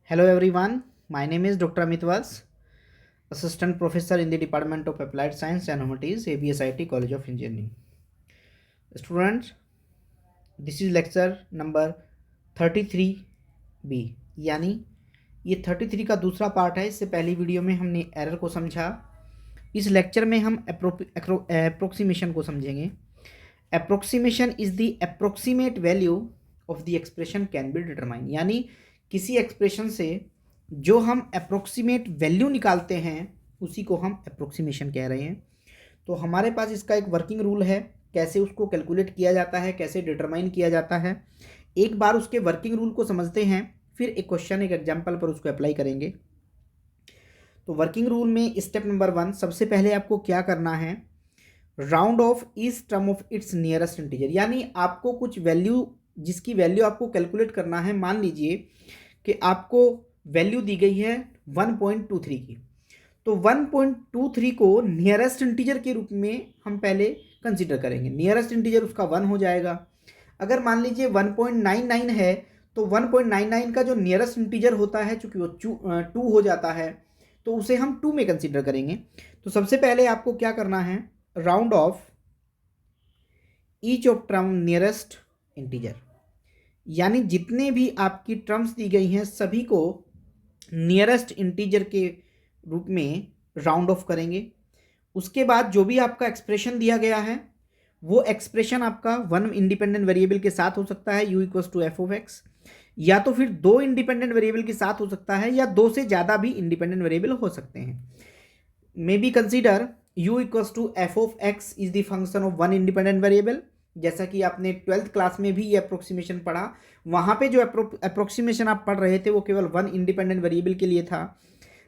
Hello everyone, my name is Dr. Amit Vats, Assistant Professor in the Department of Applied Science and Humanities, ABSIT College of Engineering. Students, this is lecture number 33B, यानी ये 33 का दूसरा part है। इससे पहली video में हमने error को समझा। इस लेक्चर में हम अप्रोक्सीमेशन को समझेंगे। Approximation is the approximate value of the expression can be determine, यानी किसी एक्सप्रेशन से जो हम अप्रोक्सीमेट वैल्यू निकालते हैं उसी को हम अप्रोक्सीमेशन कह रहे हैं। तो हमारे पास इसका एक वर्किंग रूल है, कैसे उसको कैलकुलेट किया जाता है, कैसे डिटरमाइन किया जाता है। एक बार उसके वर्किंग रूल को समझते हैं, फिर एक क्वेश्चन एक एग्जाम्पल पर उसको अप्लाई करेंगे। तो वर्किंग रूल में स्टेप नंबर 1, सबसे पहले आपको क्या करना है, round of each term of its nearest integer, यानी आपको कुछ वैल्यू जिसकी वैल्यू आपको कैलकुलेट करना है। मान लीजिए कि आपको वैल्यू दी गई है 1.23 की, तो 1.23 को नियरेस्ट इंटीजर के रूप में हम पहले कंसीडर करेंगे। नियरेस्ट इंटीजर उसका 1 हो जाएगा। अगर मान लीजिए 1.99 है तो 1.99 का जो नियरेस्ट इंटीजर होता है, चूंकि वो 2 हो जाता है, तो उसे हम 2 में कंसीडर करेंगे। तो सबसे पहले आपको क्या करना है, round of each of term nearest integer, यानी जितने भी आपकी टर्म्स दी गई हैं सभी को नियरेस्ट इंटीजर के रूप में राउंड ऑफ करेंगे। उसके बाद जो भी आपका एक्सप्रेशन दिया गया है वो एक्सप्रेशन आपका 1 इंडिपेंडेंट वेरिएबल के साथ हो सकता है, u equals to F of X, या तो फिर 2 इंडिपेंडेंट वेरिएबल के साथ हो सकता है, या 2 से ज़्यादा भी इंडिपेंडेंट वेरिएबल हो सकते हैं। May be consider u equals to F of X is the function of 1 independent variable, जैसा कि आपने 12th क्लास में भी ये अप्रोक्सीमेशन पढ़ा। वहाँ पे जो अप्रोक्सीमेशन आप पढ़ रहे थे वो केवल 1 इंडिपेंडेंट वेरिएबल के लिए था,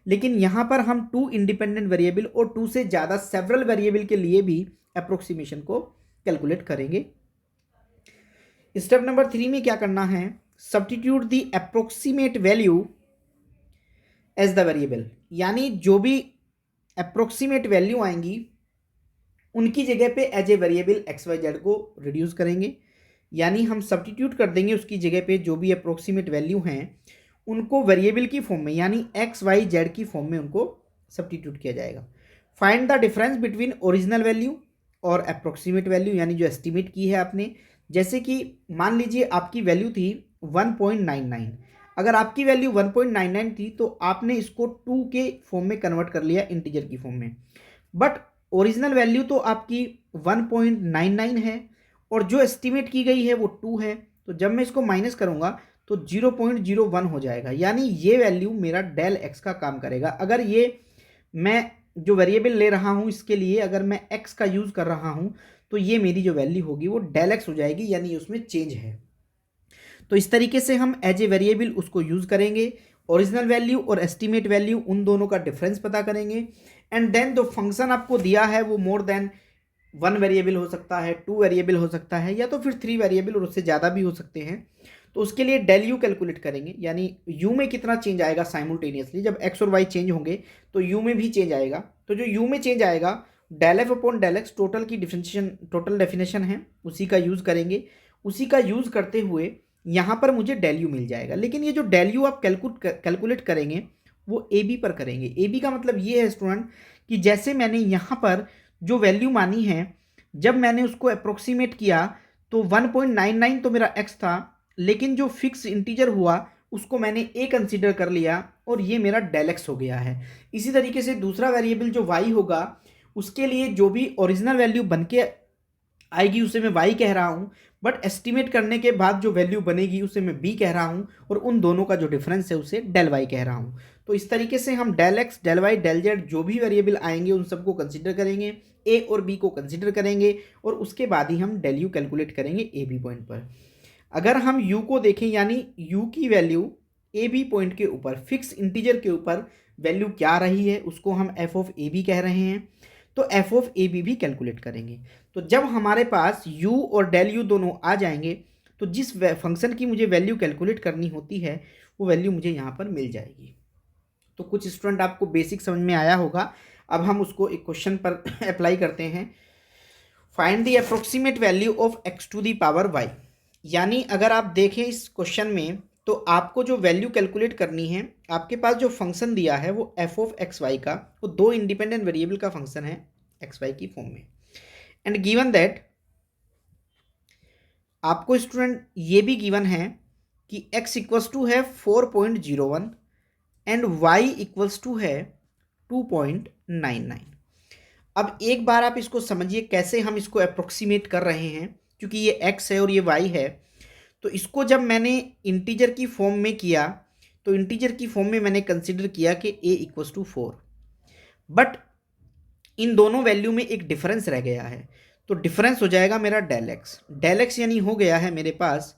लेकिन यहाँ पर हम 2 इंडिपेंडेंट वेरिएबल और 2 से ज़्यादा सेवरल वेरिएबल के लिए भी अप्रोक्सीमेशन को कैलकुलेट करेंगे। स्टेप नंबर 3 में क्या करना है, substitute the approximate value as the variable, यानी जो भी अप्रोक्सीमेट वैल्यू आएंगी उनकी जगह पे as a variable X Y Z को रिड्यूस करेंगे, यानी हम सब्स्टिट्यूट कर देंगे उसकी जगह पे जो भी अप्रोक्सीमेट वैल्यू हैं उनको वेरिएबल की फॉर्म में, यानी एक्स वाई जेड की फॉर्म में उनको सब्स्टिट्यूट किया जाएगा। Find the difference between original value और अप्रोक्सीमेट वैल्यू, यानी जो एस्टिमेट की है आपने। जैसे कि मान लीजिए आपकी वैल्यू थी 1.99, अगर आपकी वैल्यू 1.99 थी तो आपने इसको 2 के फॉर्म में कन्वर्ट कर लिया, इंटीजर की फॉर्म में। बट ओरिजिनल वैल्यू तो आपकी 1.99 है और जो एस्टिमेट की गई है वो 2 है, तो जब मैं इसको माइनस करूंगा तो 0.01 हो जाएगा, यानी ये वैल्यू मेरा डेल एक्स का काम करेगा। अगर ये मैं जो वेरिएबल ले रहा हूँ इसके लिए अगर मैं एक्स का यूज़ कर रहा हूँ तो ये मेरी जो वैल्यू होगी वो डेल एक्स हो जाएगी, यानी उसमें चेंज है। तो इस तरीके से हम एज ए वेरिएबल उसको यूज़ करेंगे, ओरिजिनल वैल्यू और एस्टिमेट वैल्यू उन दोनों का डिफरेंस पता करेंगे, एंड देन जो फंक्शन आपको दिया है वो मोर देन 1 वेरिएबल हो सकता है, 2 वेरिएबल हो सकता है, या तो फिर 3 वेरिएबल और उससे ज़्यादा भी हो सकते हैं। तो उसके लिए डेल यू कैलकुलेट करेंगे, यानी यू में कितना चेंज आएगा साइमल्टेनियसली, जब एक्स और वाई चेंज होंगे तो यू में भी चेंज आएगा। तो जो यू में चेंज आएगा del F upon del X total की डिफरेंशिएशन टोटल डेफिनेशन है उसी का यूज़ करेंगे। उसी का यूज़ करते हुए यहाँ पर मुझे डेल यू मिल जाएगा, लेकिन ये जो डेल यू आप कैलकुलेट करेंगे वो ए बी पर करेंगे। ए बी का मतलब ये है स्टूडेंट कि जैसे मैंने यहाँ पर जो वैल्यू मानी है, जब मैंने उसको अप्रोक्सीमेट किया तो 1.99 तो मेरा एक्स था, लेकिन जो फिक्स इंटीजर हुआ उसको मैंने ए कंसीडर कर लिया और ये मेरा डेल एक्स हो गया है। इसी तरीके से दूसरा वेरिएबल जो वाई होगा उसके लिए जो भी ओरिजिनल वैल्यू बन के आएगी उसे मैं वाई कह रहा हूँ, बट एस्टिमेट करने के बाद जो वैल्यू बनेगी उसे मैं बी कह रहा हूँ, और उन दोनों का जो डिफरेंस है उसे डेल वाई कह रहा हूँ। तो इस तरीके से हम del X del Y del Z जो भी वेरिएबल आएंगे उन सबको कंसीडर करेंगे, ए और बी को कंसीडर करेंगे, और उसके बाद ही हम डेल यू कैलकुलेट करेंगे ए बी पॉइंट पर। अगर हम यू को देखें, यानी यू की वैल्यू ए बी पॉइंट के ऊपर फिक्स इंटीजर के ऊपर वैल्यू क्या रही है उसको हम एफ ऑफ ए बी कह रहे हैं, तो एफ ऑफ ए बी भी कैलकुलेट करेंगे। तो जब हमारे पास u और डेल यू दोनों आ जाएंगे तो जिस फंक्शन की मुझे वैल्यू कैलकुलेट करनी होती है वो वैल्यू मुझे यहाँ पर मिल जाएगी। तो कुछ स्टूडेंट आपको बेसिक समझ में आया होगा। अब हम उसको एक क्वेश्चन पर अप्लाई करते हैं। Find the approximate value of X to the power Y, यानी अगर आप देखें इस क्वेश्चन में तो आपको जो वैल्यू कैलकुलेट करनी है, आपके पास जो फंक्शन दिया है वो एफ ऑफ एक्स वाई का, वो दो इंडिपेंडेंट वेरिएबल का फंक्शन है एक्स वाई की फॉर्म में। एंड गिवन दैट आपको स्टूडेंट ये भी गिवन है कि x इक्वल्स टू है 4.01 एंड y इक्वल्स टू है 2.99। अब एक बार आप इसको समझिए कैसे हम इसको अप्रोक्सीमेट कर रहे हैं, क्योंकि ये x है और ये y है। तो इसको जब मैंने इंटीजर की फॉर्म में किया तो इंटीजर की फॉर्म में मैंने कंसिडर किया कि a इक्वल्स टू 4, बट इन दोनों वैल्यू में एक डिफरेंस रह गया है। तो डिफरेंस हो जाएगा मेरा डेल एक्स यानी हो गया है मेरे पास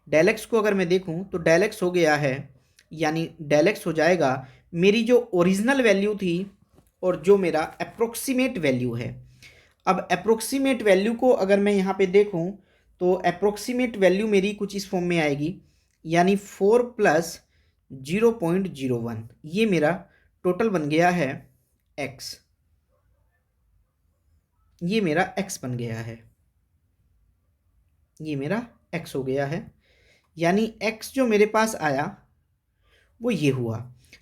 डेल एक्स को अगर मैं देखूं तो डेल एक्स हो गया है, यानी डेल एक्स हो जाएगा मेरी जो ओरिजिनल वैल्यू थी और जो मेरा अप्रोक्सीमेट वैल्यू है। अब अप्रोक्सीमेट वैल्यू को अगर मैं यहाँ पे देखूं तो अप्रोक्सीमेट वैल्यू मेरी कुछ इस फॉर्म में आएगी, यानी 4 प्लस 0.01, ये मेरा टोटल बन गया है x, ये मेरा x बन गया है, ये मेरा x हो गया है, यानी x जो मेरे पास आया वो ये हुआ।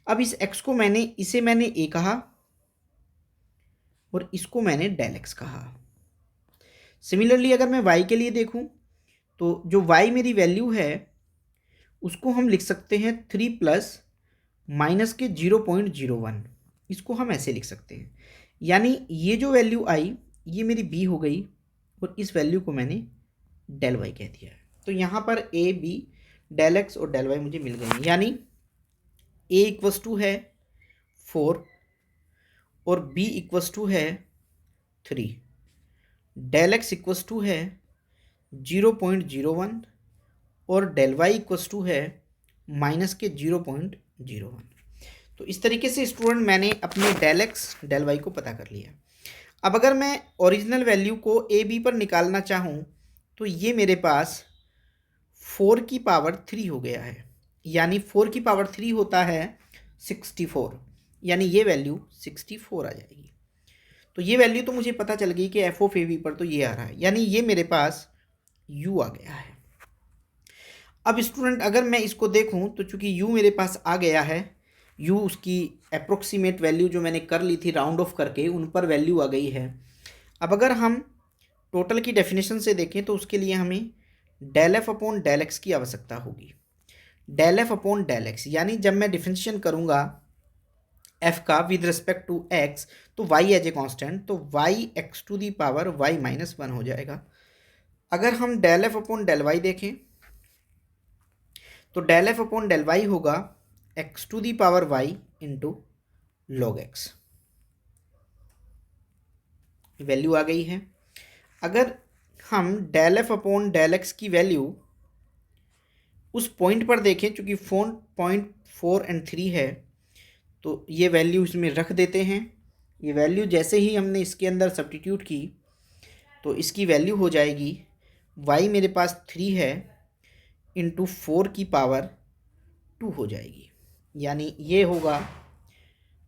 अब इस x को इसे मैंने a कहा और इसको मैंने डेल x कहा। सिमिलरली अगर मैं y के लिए देखूं तो जो y मेरी वैल्यू है उसको हम लिख सकते हैं 3 प्लस माइनस के 0.01, इसको हम ऐसे लिख सकते हैं, यानी ये जो वैल्यू आई ये मेरी b हो गई और इस वैल्यू को मैंने डेल y कह दिया है। तो यहाँ पर a b डेल x और डेल y मुझे मिल गए, यानी a इक्वल्स टू है 4 और b इक्वल्स टू है 3, डेल x इक्वल्स टू है 0.01 और डेल y इक्वल्स टू है माइनस के 0.01। तो इस तरीके से स्टूडेंट मैंने अपने डेल x डेल y को पता कर लिया। अब अगर मैं ओरिजिनल वैल्यू को a b पर निकालना चाहूँ तो ये मेरे पास 4 की पावर 3 हो गया है, यानी 4 की पावर 3 होता है 64, यानी ये वैल्यू 64 आ जाएगी। तो ये वैल्यू तो मुझे पता चल गई कि एफ ऑफ ए बी पर तो ये आ रहा है, यानी ये मेरे पास u आ गया है। अब स्टूडेंट अगर मैं इसको देखूं तो चूंकि u मेरे पास आ गया है, u उसकी अप्रोक्सीमेट वैल्यू जो मैंने कर ली थी राउंड ऑफ करके उन पर वैल्यू आ गई है। अब अगर हम टोटल की डेफिनेशन से देखें तो उसके लिए हमें del F upon del x की आवश्यकता होगी। Del F upon del x यानी जब मैं डिफरेंशिएशन करूंगा f का विद रिस्पेक्ट टू x तो y एज ए कांस्टेंट, तो y x to the power y minus 1 हो जाएगा। अगर हम del F upon del y देखें तो del F upon del y होगा x to the power y into log x, value आ गई है। अगर हम del F upon del x की वैल्यू उस पॉइंट पर देखें, चूँकि 4.4 एंड 3 है तो ये वैल्यू इसमें रख देते हैं। ये वैल्यू जैसे ही हमने इसके अंदर सब्स्टिट्यूट की तो इसकी वैल्यू हो जाएगी y मेरे पास 3 है इंटू 4 की पावर 2 हो जाएगी, यानी ये होगा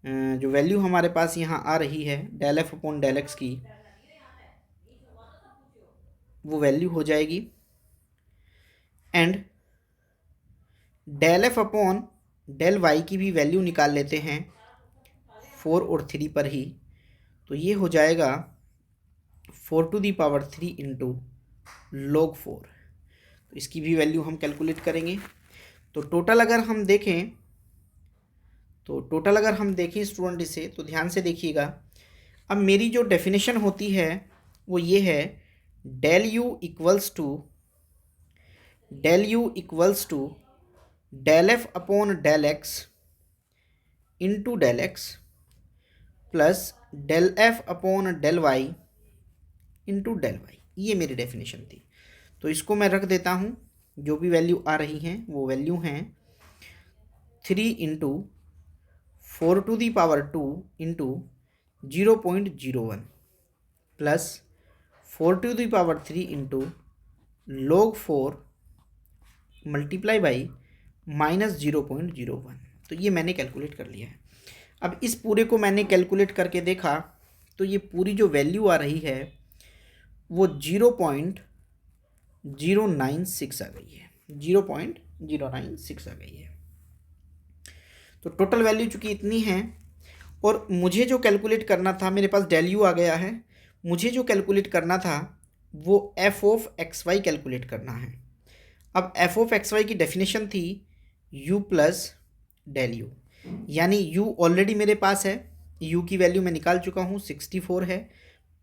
जो वैल्यू हमारे पास यहाँ आ रही है del F upon del x की, वो वैल्यू हो जाएगी। And del F upon del Y की भी वैल्यू निकाल लेते हैं 4 और 3 पर ही, तो ये हो जाएगा 4 to the power 3 into log 4, तो इसकी भी वैल्यू हम कैलकुलेट करेंगे। तो टोटल अगर हम देखें स्टूडेंट इसे तो ध्यान से देखिएगा। अब मेरी जो डेफिनेशन होती है वो ये है del U equals to del F upon del X into del X plus del F upon del Y into del Y, ये मेरी डेफिनेशन थी। तो इसको मैं रख देता हूँ, जो भी वैल्यू आ रही हैं वो वैल्यू हैं 3 into 4 to the power 2 into 0.01 plus 4 to the power 3 into log 4 multiply by minus 0.01। तो ये मैंने कैलकुलेट कर लिया है। अब इस पूरे को मैंने कैलकुलेट करके देखा तो ये पूरी जो वैल्यू आ रही है वो 0.096 आ गई है, 0.096। 0.096 आ गई है। तो टोटल वैल्यू चूँकि इतनी है और मुझे जो कैलकुलेट करना था, मेरे पास डेल यू आ गया है, मुझे जो कैलकुलेट करना था वो F of X Y calculate करना है। अब एफ ऑफ एक्स वाई की डेफिनेशन थी यू प्लस डेल यू, यानी यू ऑलरेडी मेरे पास है, यू की वैल्यू मैं निकाल चुका हूँ 64 है,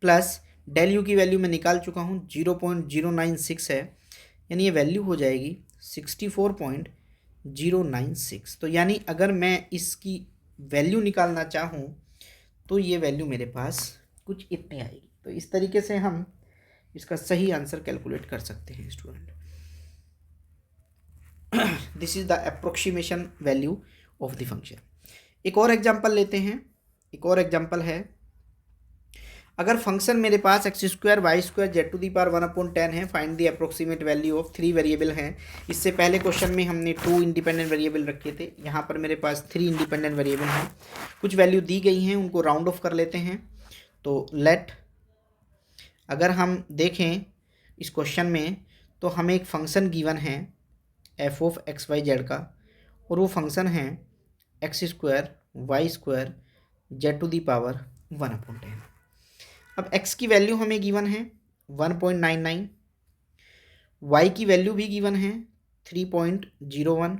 प्लस डेल यू की वैल्यू मैं निकाल चुका हूँ 0.096 है, यानी ये वैल्यू हो जाएगी 64.096। तो यानी अगर मैं इसकी वैल्यू निकालना चाहूँ तो ये वैल्यू मेरे पास कुछ इतनी आएगी। तो इस तरीके से हम इसका सही आंसर कैलकुलेट कर सकते हैं student. This is the approximation value of the function. एक और एग्जांपल लेते हैं। एक और एग्जांपल है, अगर फंक्शन मेरे पास x square Y square Z to the power 1/10 है, find the approximate value of 3 variable हैं। इससे पहले क्वेश्चन में हमने 2 इंडिपेंडेंट वेरिएबल रखे थे, यहाँ पर मेरे पास 3 इंडिपेंडेंट वेरिएबल हैं। कुछ वैल्यू दी गई हैं, उनको राउंड ऑफ कर लेते हैं। तो लेट, अगर हम देखें इस क्वेश्चन में तो हमें एक फंक्शन गिवन है F of X Y Z का, और वो फंक्शन है X square Y square Z to the power 1/10। अब x की वैल्यू हमें गिवन है 1.99, y की वैल्यू भी गिवन है 3.01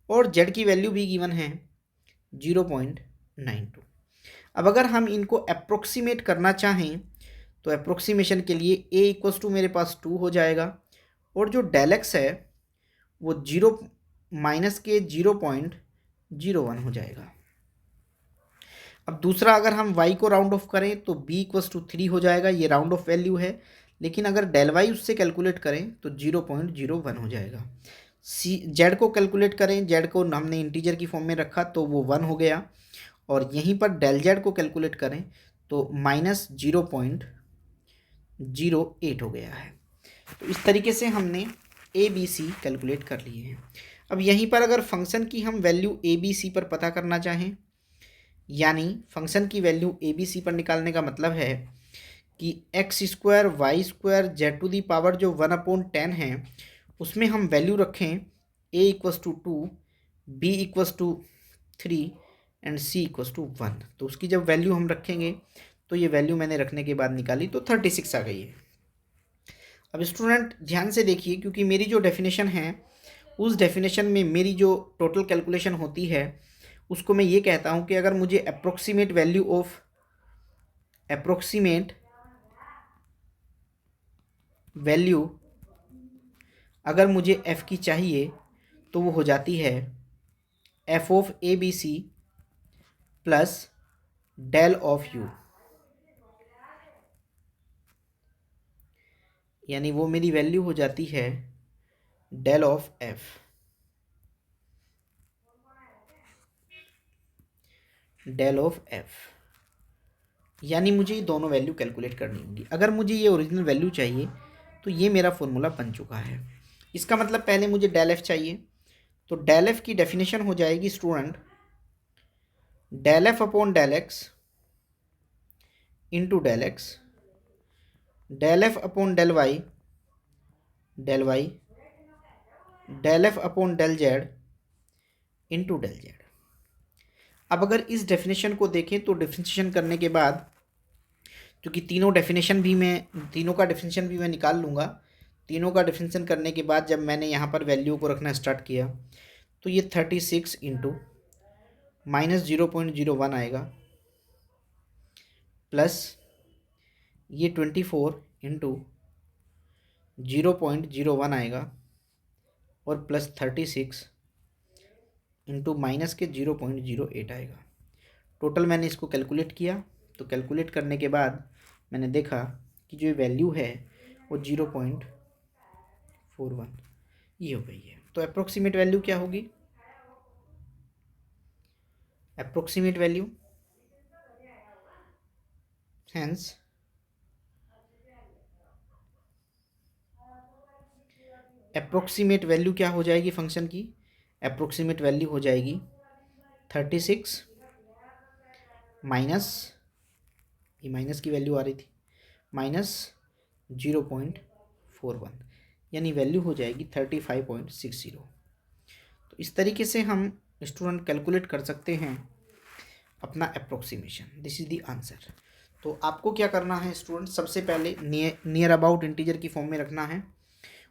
और z की वैल्यू भी गिवन है 0.92। अब अगर हम इनको अप्रोक्सीमेट करना चाहें तो अप्रोक्सीमेशन के लिए a इक्वल्स टू मेरे पास 2 हो जाएगा, और जो डेल एक्स है वो 0.01 हो जाएगा। अब दूसरा, अगर हम y को राउंड ऑफ करें तो b इक्वल्स टू 3 हो जाएगा, ये राउंड ऑफ वैल्यू है। लेकिन अगर डेल y उससे कैलकुलेट करें तो 0.01 हो जाएगा। z को कैलकुलेट करें, z को हमने इंटीजर की फॉर्म में रखा तो वो 1 हो गया, और यहीं पर डेल z को कैलकुलेट करें तो -0.08 हो गया है। तो इस तरीके से हमने ए बी सी कैलकुलेट कर लिए हैं। अब यहीं पर अगर फंक्शन की हम वैल्यू ए बी सी पर पता करना चाहें, यानी फंक्शन की वैल्यू ए बी सी पर निकालने का मतलब है कि x square Y square Z to the power जो 1/10 है उसमें हम वैल्यू रखें a equals to 2, b equals to 3 and c equals to 1। तो उसकी जब वैल्यू हम रखेंगे तो ये वैल्यू मैंने रखने के बाद निकाली तो 36 आ गई है। अब स्टूडेंट ध्यान से देखिए, क्योंकि मेरी जो डेफिनेशन है उस डेफिनेशन में मेरी जो टोटल कैलकुलेशन होती है उसको मैं ये कहता हूँ कि अगर मुझे अप्रोक्सीमेट वैल्यू अगर मुझे f की चाहिए तो वो हो जाती है f of A B C plus del of u, यानी वो मेरी वैल्यू हो जाती है del of f। Del of f, यानी मुझे ये दोनों वैल्यू कैलकुलेट करनी होगी। अगर मुझे ये ओरिजिनल वैल्यू चाहिए तो ये मेरा फॉर्मूला बन चुका है। इसका मतलब पहले मुझे डेल एफ चाहिए, तो डेल एफ की डेफिनेशन हो जाएगी student del F upon del X into del X, del F upon del Y del F upon del Z into del Z. अब अगर इस डेफिनेशन को देखें तो डिफरेंशिएशन करने के बाद, क्योंकि तीनों का डेफिनेशन भी मैं निकाल लूँगा, तीनों का डिफरेंशिएशन करने के बाद जब मैंने यहाँ पर वैल्यू को रखना स्टार्ट किया तो ये 36 इंटू -0.01 आएगा, प्लस ये 24 इंटू 0.01 आएगा, और प्लस 36 इंटू माइनस के 0.08 आएगा। टोटल मैंने इसको कैलकुलेट किया, तो कैलकुलेट करने के बाद मैंने देखा कि जो वैल्यू है वो 0.41 ये हो गई है। तो अप्रोक्सीमेट वैल्यू क्या होगी? Approximate value hence approximate value क्या हो जाएगी फंक्शन की? अप्रोक्सीमेट वैल्यू हो जाएगी 36 माइनस, ये माइनस की वैल्यू आ रही थी, -0.41, यानी वैल्यू हो जाएगी 35.60। तो इस तरीके से हम स्टूडेंट कैलकुलेट कर सकते हैं अपना approximation. This is the answer. तो आपको क्या करना है स्टूडेंट, सबसे पहले नियर अबाउट इंटीजर की फॉर्म में रखना है।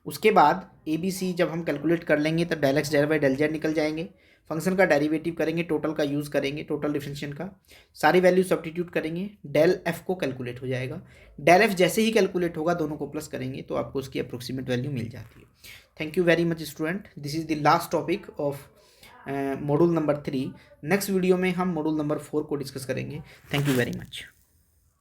उसके बाद ए बी सी जब हम कैलकुलेट कर लेंगे तब del X del Y del Z निकल जाएंगे। फंक्शन का डेरिवेटिव करेंगे, टोटल का यूज़ करेंगे, टोटल डिफरेंशिएशन का, सारी वैल्यू सब्स्टिट्यूट करेंगे, डेल एफ को कैलकुलेट हो जाएगा। डेल एफ जैसे ही कैलकुलेट होगा दोनों को प्लस करेंगे तो आपको उसकी अप्रोक्सीमेट वैल्यू मिल जाती है। Thank you very much student. This is the last topic of module number 3। Next video में हम मॉड्यूल नंबर 4 को डिस्कस करेंगे। Thank you very much.